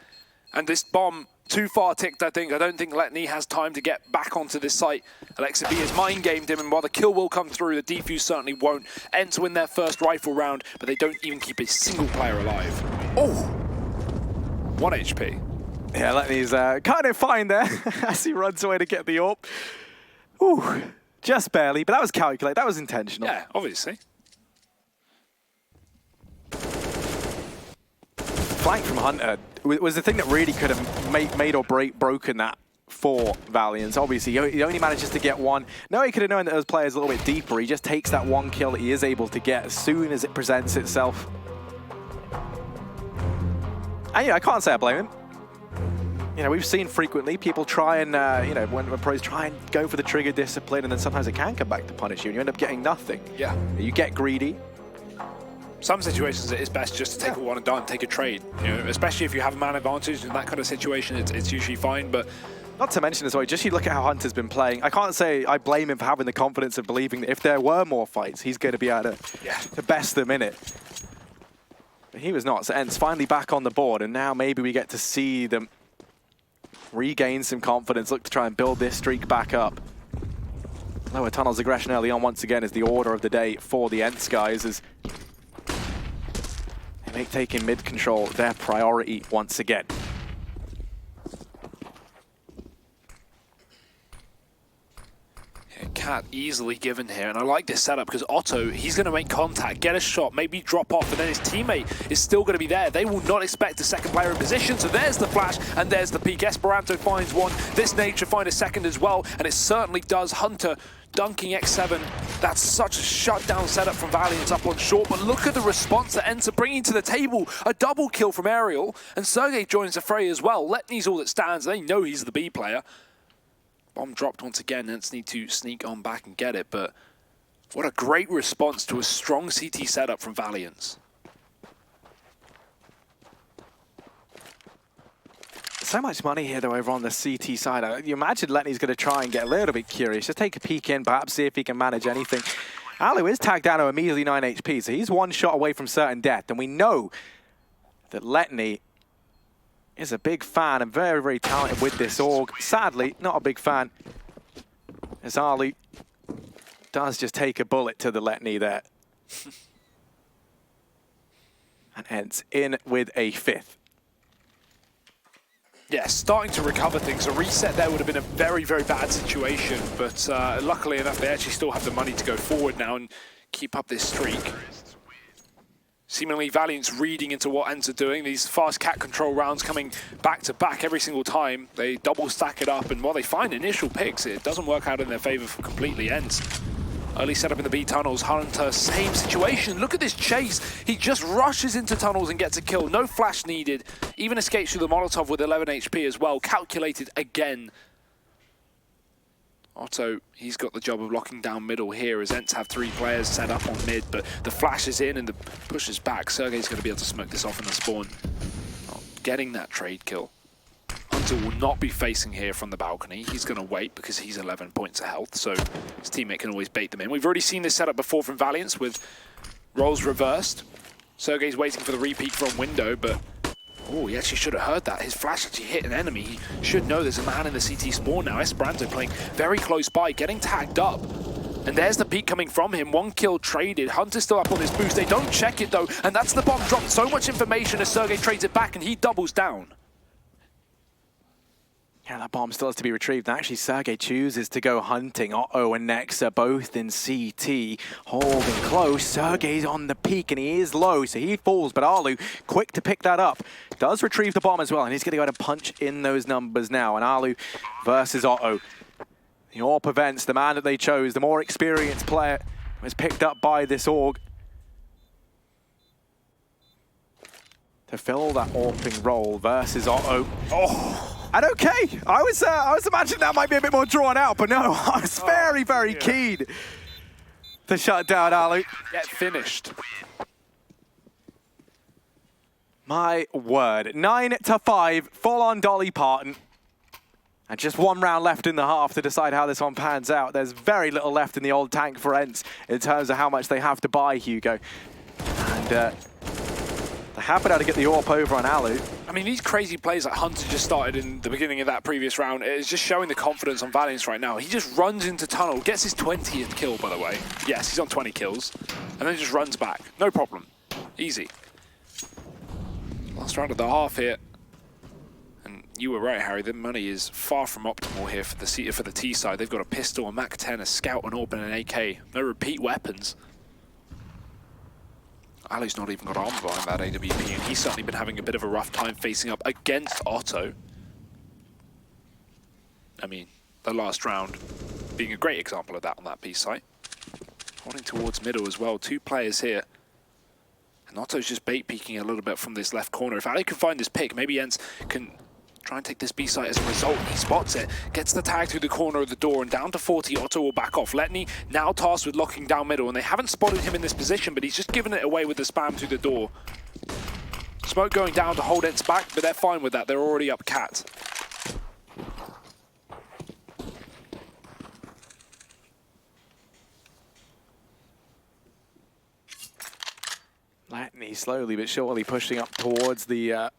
And this bomb too far ticked, I think. I don't think Letney has time to get back onto this site. Alexa B has mind-gamed him, and while the kill will come through, the defuse certainly won't. ENCE win their first rifle round, but they don't even keep a single player alive. Oh! 1 HP. Yeah, Letney's kind of fine there as he runs away to get the AWP. Ooh, just barely, but that was calculated. That was intentional. Yeah, obviously. flank from Hunter was the thing that really could have made or broken that for Valiance. Obviously, he only manages to get one. No, he could have known that those players a little bit deeper. He just takes that one kill that he is able to get as soon as it presents itself. And yeah, I can't say I blame him. You know, we've seen frequently people try and, you know, when pros try and go for the trigger discipline, and then sometimes it can come back to punish you, and you end up getting nothing. Yeah. You get greedy. Some situations it is best just to take a one and done, take a trade. You know, especially if you have a man advantage in that kind of situation, it's usually fine. But not to mention as well, just you look at how Hunter's been playing. I can't say I blame him for having the confidence of believing that if there were more fights, he's going to be able to best them in it. But he was not. So ENCE finally back on the board, and now maybe we get to see them regain some confidence, look to try and build this streak back up. Lower tunnels aggression early on once again is the order of the day for the ENCE guys, as they make taking mid control their priority once again. Cat easily given here, and I like this setup because Otto, he's going to make contact, get a shot, maybe drop off, and then his teammate is still going to be there. They will not expect a second player in position, so there's the flash and there's the peek. Esperanto finds one, this nade should find a second as well, and it certainly does. Hunter dunking X7. That's such a shutdown setup from Valiance up on short, but look at the response that ENCE are bringing to the table. A double kill from Aerial, and Sergey joins the fray as well. Letney's all that stands. They know he's the B player. Bomb dropped once again, ENCE need to sneak on back and get it, but what a great response to a strong CT setup from Valiance. So much money here though over on the CT side. You imagine Letney's going to try and get a little bit curious, just take a peek in, perhaps see if he can manage anything. Alu is tagged down to a measly 9 HP, so he's one shot away from certain death, and we know that Letney is a big fan and very, very talented with this org. Sadly, not a big fan, as Ali does just take a bullet to the Letney there. And ENCE in with a 5th. Yeah, starting to recover things. A reset there would have been a very, very bad situation, but luckily enough, they actually still have the money to go forward now and keep up this streak. Seemingly Valiance reading into what ENCE are doing. These fast cat control rounds coming back to back every single time. They double stack it up, and while they find initial picks, it doesn't work out in their favor for completely. ENCE early setup in the B tunnels. Hunter, same situation. Look at this chase. He just rushes into tunnels and gets a kill. No flash needed. Even escapes through the Molotov with 11 HP as well. Calculated again. Otto, he's got the job of locking down middle here, as ENCE have 3 players set up on mid, but the flash is in and the push is back. Sergey's going to be able to smoke this off in the spawn. Not getting that trade kill. Hunter will not be facing here from the balcony. He's going to wait because he's 11 points of health, so his teammate can always bait them in. We've already seen this setup before from Valiance with roles reversed. Sergey's waiting for the repeat from window, but oh, he actually should have heard that. His flash actually hit an enemy. He should know there's a man in the CT spawn now. Esperanto playing very close by, getting tagged up. And there's the peek coming from him. 1 kill traded. Hunter's still up on this boost. They don't check it though, and that's the bomb drop. So much information as Sergey trades it back, and he doubles down. Yeah, that bomb still has to be retrieved. And actually, Sergey chooses to go hunting. Otto and Nex are both in CT, holding close. Sergey's on the peak, and he is low, so he falls. But Alu, quick to pick that up, does retrieve the bomb as well, and he's going to go ahead and punch in those numbers now. And Alu versus Otto. The AWP prevents the man that they chose, the more experienced player, was picked up by this org to fill that AWPing role versus Otto. Oh! And okay, I was imagining that might be a bit more drawn out, but no, I was very, very keen to shut down Alu. Get finished. My word, 9-5, full-on Dolly Parton. And just 1 round left in the half to decide how this one pans out. There's very little left in the old tank for ENCE in terms of how much they have to buy, Hugo. And they're happy now to get the AWP over on Alu. I mean, these crazy plays that Hunter just started in the beginning of that previous round, it's just showing the confidence on Valiance right now. He just runs into tunnel, gets his 20th kill, by the way. Yes, he's on 20 kills. And then just runs back. No problem. Easy. Last round of the half here. And you were right, Harry. The money is far from optimal here for the T side. They've got a pistol, a MAC-10, a scout, an AWP, and an AK. No repeat weapons. Ali's not even got armor behind that AWP, and he's certainly been having a bit of a rough time facing up against Otto. I mean, the last round being a great example of that on that B site. Holding towards middle as well, 2 players here. And Otto's just bait peeking a little bit from this left corner. If Ali can find this pick, maybe ENCE can try and take this B site as a result. He spots it, gets the tag through the corner of the door, and down to 40, Otto will back off. Letney now tasked with locking down middle, and they haven't spotted him in this position, but he's just given it away with the spam through the door. Smoke going down to hold ENCE back, but they're fine with that. They're already up cat. Letney slowly but surely pushing up towards the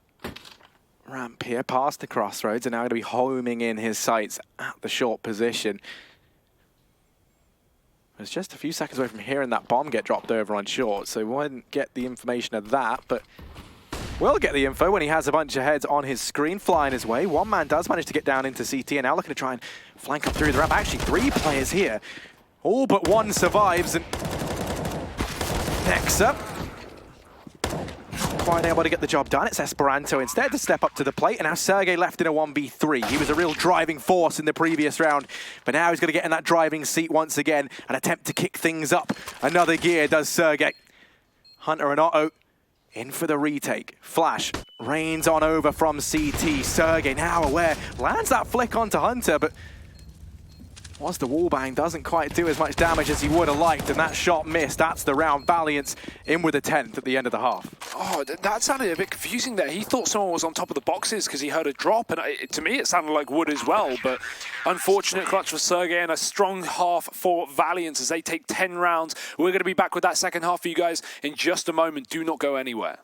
ramp here, past the crossroads, and now going to be homing in his sights at the short position. It's just a few seconds away from hearing that bomb get dropped over on short, so we won't get the information of that, but we'll get the info when he has a bunch of heads on his screen flying his way. One man does manage to get down into CT, and now looking to try and flank up through the ramp. Actually, 3 players here. All but 1 survives, and next up, quite able to get the job done. It's Esperanto instead to step up to the plate, and now Sergey left in a 1v3. He was a real driving force in the previous round, but now he's going to get in that driving seat once again and attempt to kick things up another gear, does Sergey. Hunter and Otto in for the retake. Flash rains on over from CT. Sergey now aware, lands that flick onto Hunter, but once the wallbang doesn't quite do as much damage as he would have liked, and that shot missed. That's the round. Valiance in with a 10th at the end of the half. Oh, that sounded a bit confusing there. He thought someone was on top of the boxes because he heard a drop, and to me it sounded like Wood as well, but unfortunate clutch for Sergey and a strong half for Valiance as they take 10 rounds. We're going to be back with that second half for you guys in just a moment. Do not go anywhere.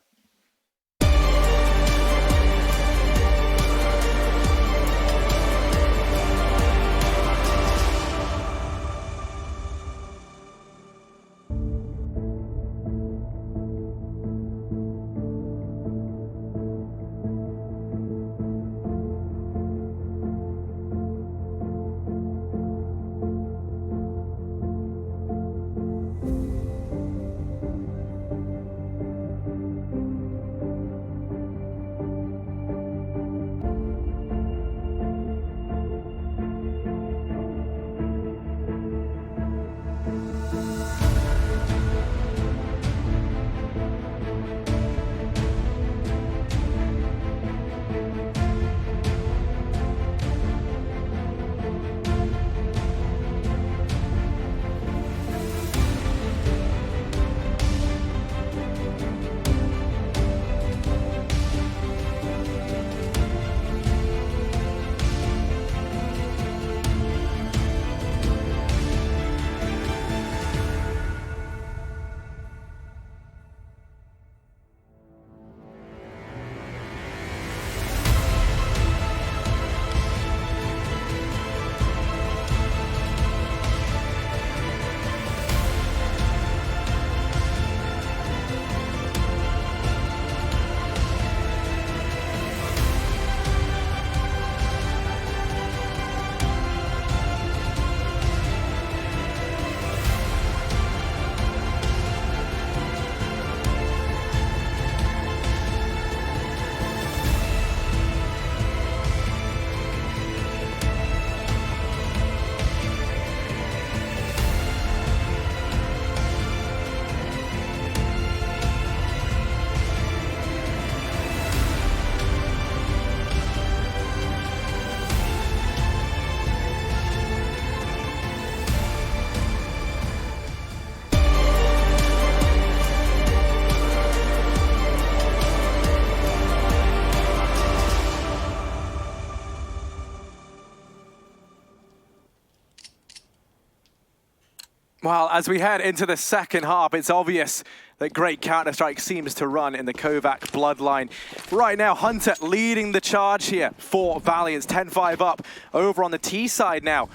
Well, as we head into the second half, it's obvious that great Counter-Strike seems to run in the Kovac bloodline. Right now, Hunter leading the charge here for Valiance, 10-5 up over on the T side now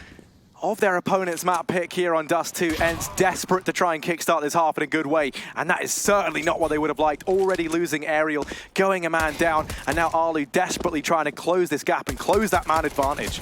of their opponent's map pick here on Dust2. ENCE desperate to try and kickstart this half in a good way, and that is certainly not what they would have liked. Already losing Aerial, going a man down, and now Arlu desperately trying to close this gap and close that man advantage.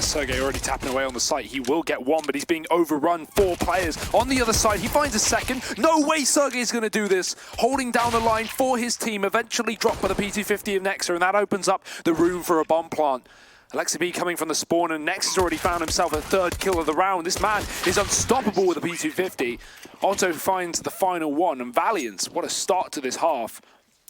Sergey already tapping away on the site. He will get one, but he's being overrun. 4 players on the other side. He finds a second. No way Sergey is going to do this. Holding down the line for his team. Eventually dropped by the P250 of Nexa, and that opens up the room for a bomb plant. Alexa B coming from the spawn, and Nex has already found himself a 3rd kill of the round. This man is unstoppable with a P250. Otto finds the final one, and Valiance, what a start to this half.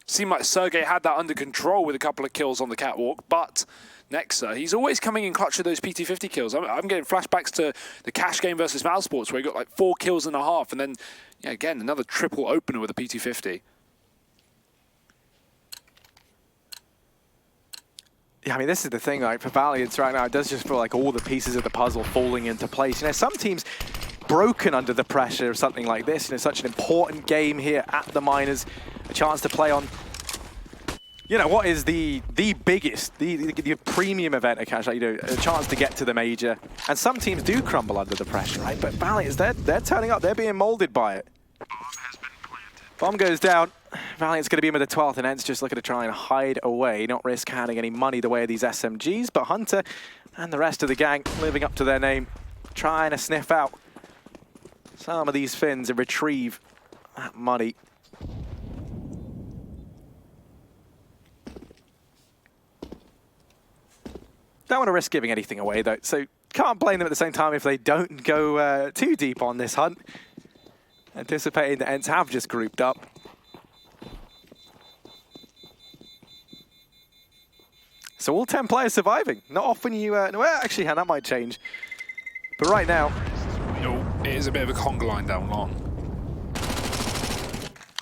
Seemed like Sergey had that under control with a couple of kills on the catwalk, but Nexa, he's always coming in clutch with those P250 kills. I'm getting flashbacks to the Cash game versus Malsports, where he got like 4 kills and a half, and then, yeah, again, another triple opener with a P250. Yeah, I mean, this is the thing, like, for Valiance right now, it does just feel like all the pieces of the puzzle falling into place. You know, some teams broken under the pressure of something like this. You know, such an important game here at the Minors. A chance to play on, you know, what is the biggest, the premium event of Cash, like, you know, a chance to get to the major. And some teams do crumble under the pressure, right? But Valiance, they're turning up. They're being molded by it. Bomb goes down. Valiant's going to be in with the 12th, and ENCE just looking to try and hide away, not risk handing any money the way of these SMGs. But Hunter and the rest of the gang living up to their name, trying to sniff out some of these fins and retrieve that money. Don't want to risk giving anything away, though, so can't blame them at the same time if they don't go too deep on this hunt. Anticipating that ENCE have just grouped up. So all 10 players surviving. Not often you... well, actually, that might change. But right now... No, it is a bit of a conga line down long.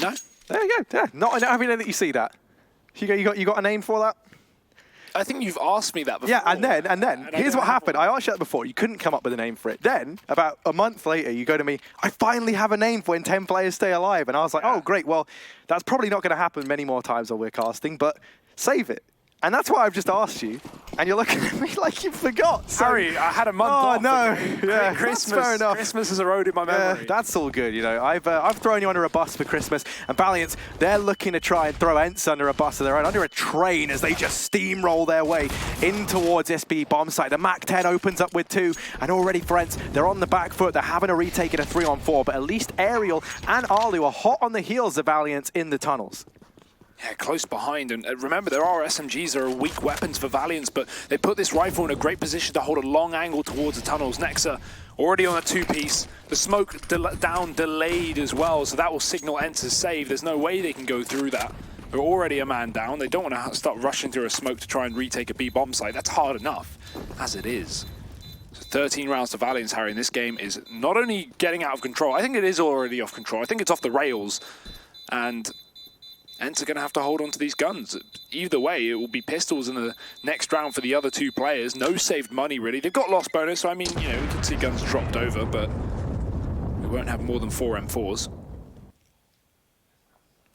No? There you go. Yeah, not every day that you see that. Hugo, you got a name for that? I think you've asked me that before. Yeah, and then here's what happened. I asked you that before. You couldn't come up with a name for it. Then, about a month later, you go to me, I finally have a name for when 10 players stay alive. And I was like, oh, great. Well, that's probably not going to happen many more times while we're casting, but save it. And that's why I've just asked you, and you're looking at me like you forgot. So, Harry, I had a month off. Oh, no. Yeah, Christmas, fair enough. Christmas has eroded my memory. Yeah, that's all good, you know. I've thrown you under a bus for Christmas, and Valiance, they're looking to try and throw ENCE under a bus of their own, under a train, as they just steamroll their way in towards SB bomb site. The MAC-10 opens up with 2, and already for ENCE, they're on the back foot. They're having a retake in a 3-on-4, but at least Ariel and Alu are hot on the heels of Valiance in the tunnels. Yeah, close behind, and remember, there are SMGs that are weak weapons for Valiance, but they put this rifle in a great position to hold a long angle towards the tunnels. Nexa already on a 2-piece. The smoke down delayed as well, so that will signal ENCE's save. There's no way they can go through that. They're already a man down. They don't want to start rushing through a smoke to try and retake a B bomb site. That's hard enough, as it is. So 13 rounds to Valiance, Harry, in this game is not only getting out of control, I think it is already off control. I think it's off the rails, and ENCE are going to have to hold on to these guns. Either way, it will be pistols in the next round for the other 2 players. No saved money, really. They've got lost bonus, so I mean, you know, we can see guns dropped over, but we won't have more than 4 M4s.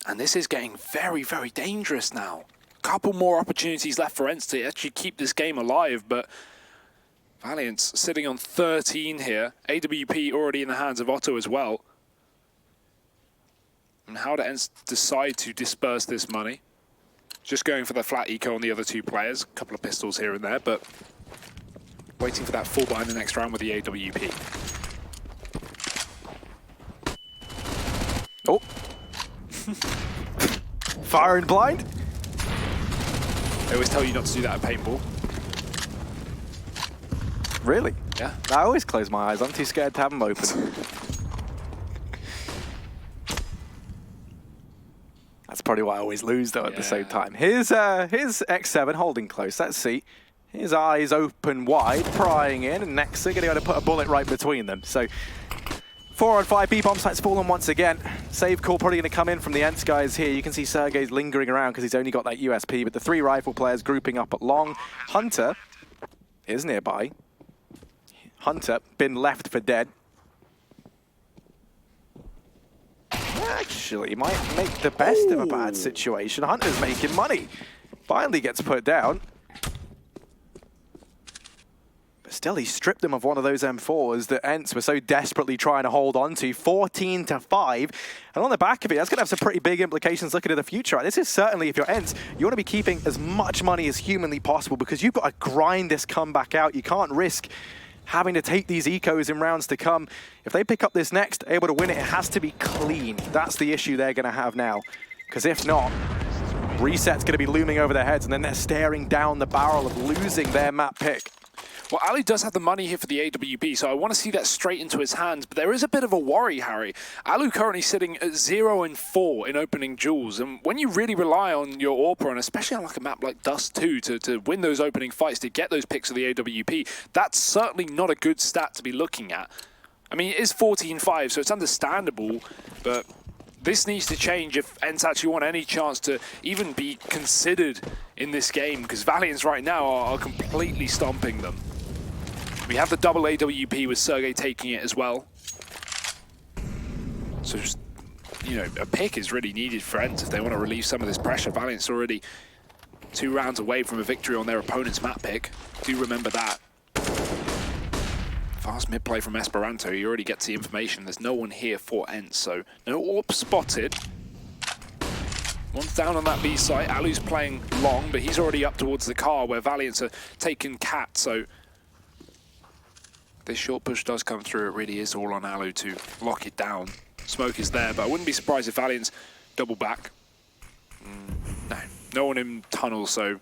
And this is getting very, very dangerous now. A couple more opportunities left for ENCE to actually keep this game alive, but Valiance sitting on 13 here. AWP already in the hands of Otto as well. And how do ENCE decide to disperse this money? Just going for the flat eco on the other 2 players. A couple of pistols here and there, but waiting for that full buy in the next round with the AWP. Oh. Firing blind? They always tell you not to do that at paintball. Really? Yeah. I always close my eyes. I'm too scared to have them open. That's probably why I always lose, though, at the same time. Here's X7 holding close. Let's see. His eyes open wide, prying in, and Nexa going to be able to put a bullet right between them. So 4-on-5, B-bomb site's fallen once again. Save call probably going to come in from the ENCE guys here. You can see Sergey's lingering around because he's only got that USP, but the 3 rifle players grouping up at long. Hunter is nearby. Hunter been left for dead. Actually, might make the best of a bad situation. Hunter's making money. Finally gets put down. But Still, he stripped them of one of those M4s that ENCE were so desperately trying to hold on to. 14-5. And on the back of it, that's going to have some pretty big implications looking at the future. Right? This is certainly, if you're ENCE, you want to be keeping as much money as humanly possible because you've got to grind this comeback out. You can't risk having to take these ecos in rounds to come. If they pick up this next, able to win it, it has to be clean. That's the issue they're going to have now. Because if not, reset's going to be looming over their heads, and then they're staring down the barrel of losing their map pick. Well, Ali does have the money here for the AWP, so I want to see that straight into his hands, but there is a bit of a worry, Harry. Alu currently sitting at 0-4 in opening duels, and when you really rely on your AWPer, and especially on like a map like Dust2 to win those opening fights, to get those picks of the AWP, that's certainly not a good stat to be looking at. I mean, it is 14-5, so it's understandable, but this needs to change if ENCE actually want any chance to even be considered in this game, because Valiance right now are completely stomping them. We have the double AWP with Sergey taking it as well. So just, you know, a pick is really needed for ENCE if they want to relieve some of this pressure. Valiance already 2 rounds away from a victory on their opponent's map pick. Do remember that. Fast mid play from Esperanto. He already gets the information. There's no one here for ENCE, so no AWP spotted. One's down on that B site. Alu's playing long, but he's already up towards the car where Valiance are taking Cat, so this short push does come through. It really is all on Alu to lock it down. Smoke is there, but I wouldn't be surprised if Valiance double back. No one in tunnel, so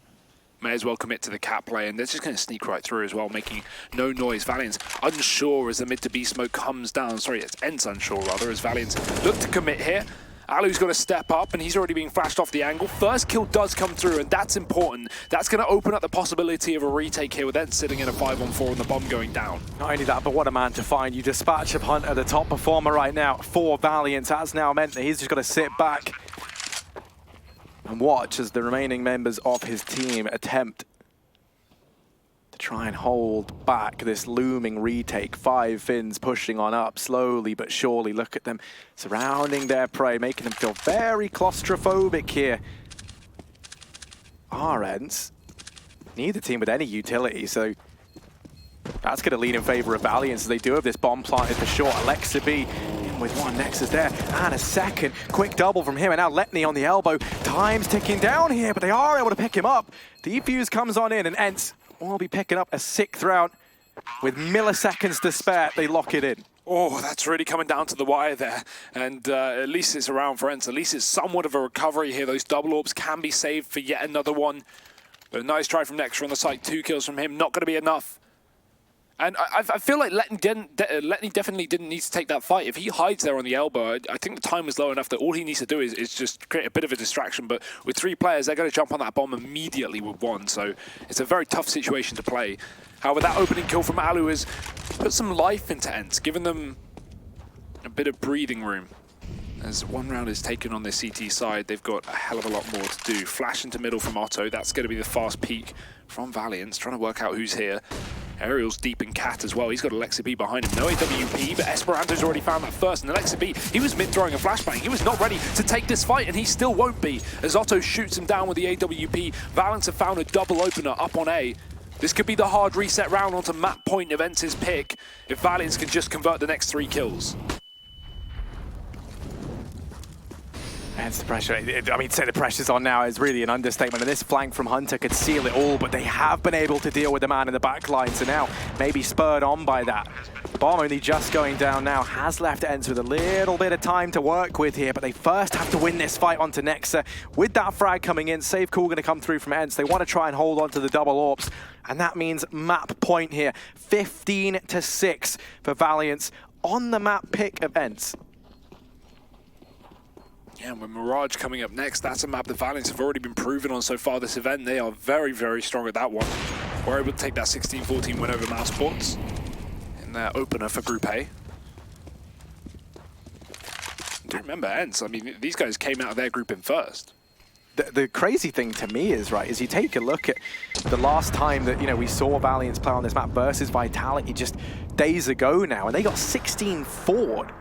may as well commit to the Cat play, and they're just going to sneak right through as well, making no noise. Valiance unsure as the mid to B smoke comes down. Sorry, it's ENCE unsure rather, as Valiance look to commit here. Alu's got to step up, and he's already being flashed off the angle. First kill does come through, and that's important. That's going to open up the possibility of a retake here with ENCE sitting in a 5-on-4 and the bomb going down. Not only that, but what a man to find. You dispatch of Hunter, the top performer right now for Valiance. That's now meant that he's just got to sit back and watch as the remaining members of his team attempt to try and hold back this looming retake. 5 Finns pushing on up slowly but surely. Look at them surrounding their prey, making them feel very claustrophobic here. ENCE, neither team with any utility, so that's going to lead in favor of Valiance as they do have this bomb planted for short. Alexa B in with one, Nexus there, and a second. Quick double from him, and now Letney on the elbow. Time's ticking down here, but they are able to pick him up. Defuse comes on in, and ENCE will be picking up a 6th round with milliseconds to spare. They lock it in. Oh, that's really coming down to the wire there. And at least it's around for ENCE. At least it's somewhat of a recovery here. Those double orbs can be saved for yet another one. But a nice try from Nexa on the site. 2 kills from him. Not going to be enough. And I feel like Letney definitely didn't need to take that fight. If he hides there on the elbow, I think the time was low enough that all he needs to do is just create a bit of a distraction. But with 3 players, they're going to jump on that bomb immediately with 1. So it's a very tough situation to play. However, that opening kill from Alu has put some life into ENCE, giving them a bit of breathing room. As 1 round is taken on their CT side, they've got a hell of a lot more to do. Flash into middle from Otto. That's going to be the fast peek from Valiance, trying to work out who's here. Aerial's deep in Cat as well. He's got Alexa B behind him. No AWP, but Esperanto's already found that first. And Alexa B, he was mid-throwing a flashbang. He was not ready to take this fight, and he still won't be, as Otto shoots him down with the AWP. Valiance have found a double opener up on A. This could be the hard reset round onto map point of ENCE's pick if Valiance can just convert the next 3 kills. Hence the pressure. I mean, say the pressure's on now is really an understatement. And this flank from Hunter could seal it all, but they have been able to deal with the man in the back line. So now, maybe spurred on by that. Bomb only just going down now. Has left ENCE with a little bit of time to work with here, but they first have to win this fight onto Nexa. With that frag coming in, save call going to come through from ENCE. They want to try and hold on to the double AWPs, and that means map point here. 15-6 for Valiance on the map pick of ENCE. Yeah, with Mirage coming up next, that's a map that Valiance have already been proven on so far this event. They are very, very strong at that one. We're able to take that 16-14 win over Mousesports in their opener for Group A. Do remember ENCE, I mean, these guys came out of their group in first. The crazy thing to me is, right, is you take a look at the last time that, we saw Valiance play on this map versus Vitality just days ago now, and they got 16-4'd.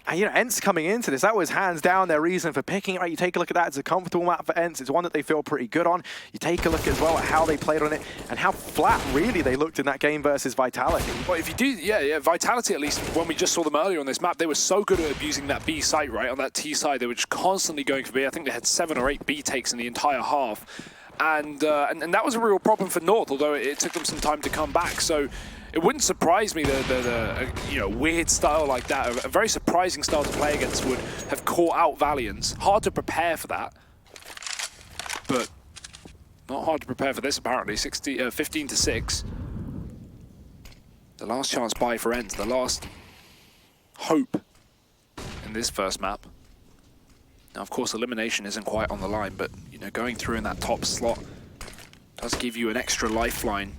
And, you know, ENCE coming into this, that was hands down their reason for picking it. Right? You take a look at that, it's a comfortable map for ENCE. It's one that they feel pretty good on. You take a look as well at how they played on it and how flat, really, they looked in that game versus Vitality. Well, if you do, yeah, Vitality, at least when we just saw them earlier on this map, they were so good at abusing that B site, right? On that T side, they were just constantly going for B. I think they had 7 or 8 B takes in the entire half. And that was a real problem for North, although it took them some time to come back. So it wouldn't surprise me that you know, weird style like that, a very surprising style to play against, would have caught out Valiance. Hard to prepare for that, but not hard to prepare for this apparently. 15-6. The last chance buy for ENCE, the last hope in this first map. Now, of course, elimination isn't quite on the line, but you know, going through in that top slot does give you an extra lifeline.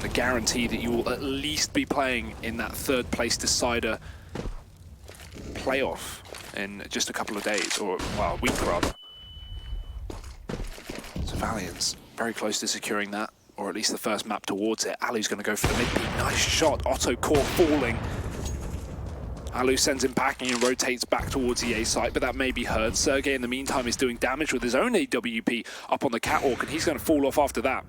The guarantee that you will at least be playing in that 3rd place decider playoff in just a couple of days, or well, a week rather. So Valiance very close to securing that, or at least the first map towards it. Alu's going to go for the mid-peak. Nice shot. Otto caught falling. Alu sends him packing and rotates back towards the A site, but that may be heard. Sergey, in the meantime, is doing damage with his own AWP up on the catwalk, and he's going to fall off after that.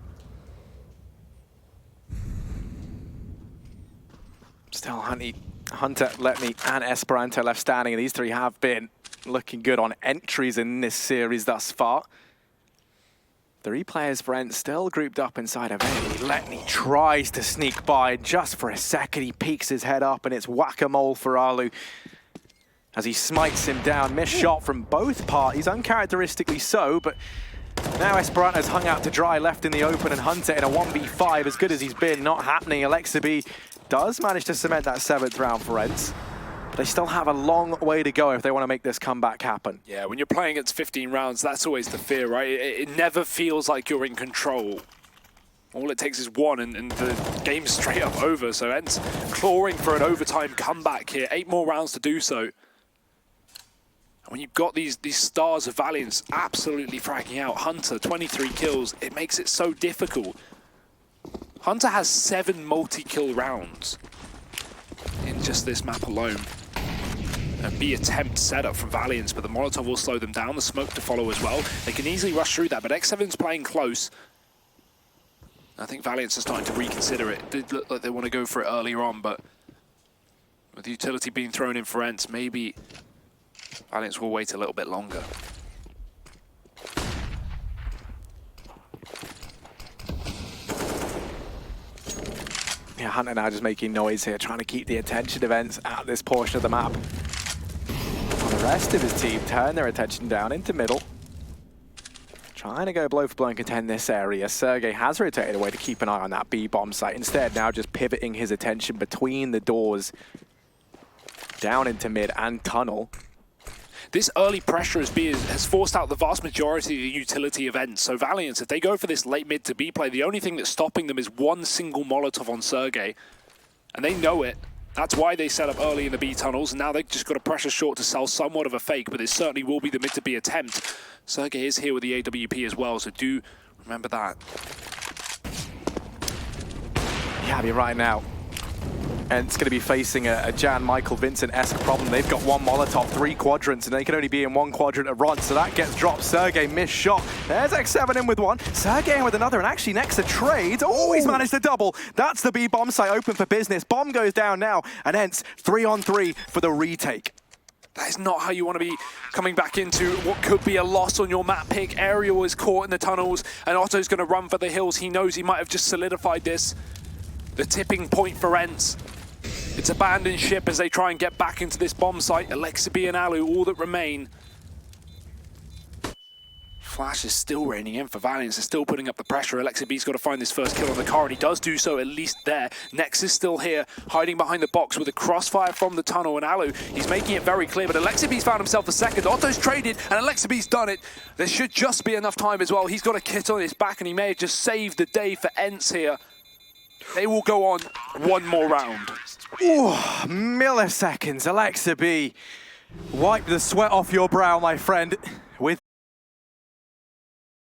Still Hunter, Let Me, and Esperanto left standing, and these 3 have been looking good on entries in this series thus far. 3 players for ENCE still grouped up inside of A. Letney tries to sneak by just for a second. He peeks his head up, and it's whack-a-mole for Alu as he smites him down. Missed shot from both parties, uncharacteristically so, but now Esperanto's hung out to dry, left in the open, and Hunter in a 1v5, as good as he's been, not happening. Alexaby does manage to cement that 7th round for ENCE. But they still have a long way to go if they want to make this comeback happen. Yeah, when you're playing against 15 rounds, that's always the fear, right? It never feels like you're in control. All it takes is 1 and the game's straight up over. So ENCE clawing for an overtime comeback here. 8 more rounds to do so. And when you've got these stars of Valiance absolutely fragging out, Hunter, 23 kills, it makes it so difficult. Hunter has 7 multi-kill rounds in just this map alone. A B attempt setup from Valiance, but the Molotov will slow them down, the smoke to follow as well. They can easily rush through that, but X7's playing close. I think Valiance are starting to reconsider it. It did look like they want to go for it earlier on, but with the utility being thrown in for ENCE, maybe Valiance will wait a little bit longer. Yeah, Hunter now just making noise here, trying to keep the attention of ENCE at this portion of the map. While the rest of his team turn their attention down into middle. Trying to go blow for blow and contend this area. Sergey has rotated away to keep an eye on that B bomb site. Instead, now just pivoting his attention between the doors, down into mid and tunnel. This early pressure as B has forced out the vast majority of the utility of ENCE. So Valiance, if they go for this late mid to B play, the only thing that's stopping them is 1 single Molotov on Sergey. And they know it. That's why they set up early in the B tunnels, and now they've just got a pressure short to sell somewhat of a fake, but it certainly will be the mid to B attempt. Sergey is here with the AWP as well, so do remember that. Yeah, you're right now. And it's going to be facing a Jan Michael Vincent-esque problem. They've got 1 Molotov, 3 quadrants, and they can only be in 1 quadrant at once, so that gets dropped. Sergey missed shot. There's X7 in with 1. Sergey in with another, and actually next to trade. Oh, he's managed to double. That's the B bomb site open for business. Bomb goes down now, and ENCE 3-on-3 for the retake. That is not how you want to be coming back into what could be a loss on your map pick. Ariel is caught in the tunnels, and Otto's going to run for the hills. He knows he might have just solidified this. The tipping point for ENCE. It's abandoned ship as they try and get back into this bomb site. Alexaby and Alu, all that remain. Flash is still raining in for Valiance. They're still putting up the pressure. Alexaby's got to find this first kill on the car, and he does do so at least there. Nex is still here, hiding behind the box with a crossfire from the tunnel, and Alu, he's making it very clear, but Alexaby's found himself a second. Otto's traded, and Alexaby's done it. There should just be enough time as well. He's got a kit on his back, and he may have just saved the day for ENCE here. They will go on 1 more round. Ooh, milliseconds. Alexaby, wipe the sweat off your brow, my friend.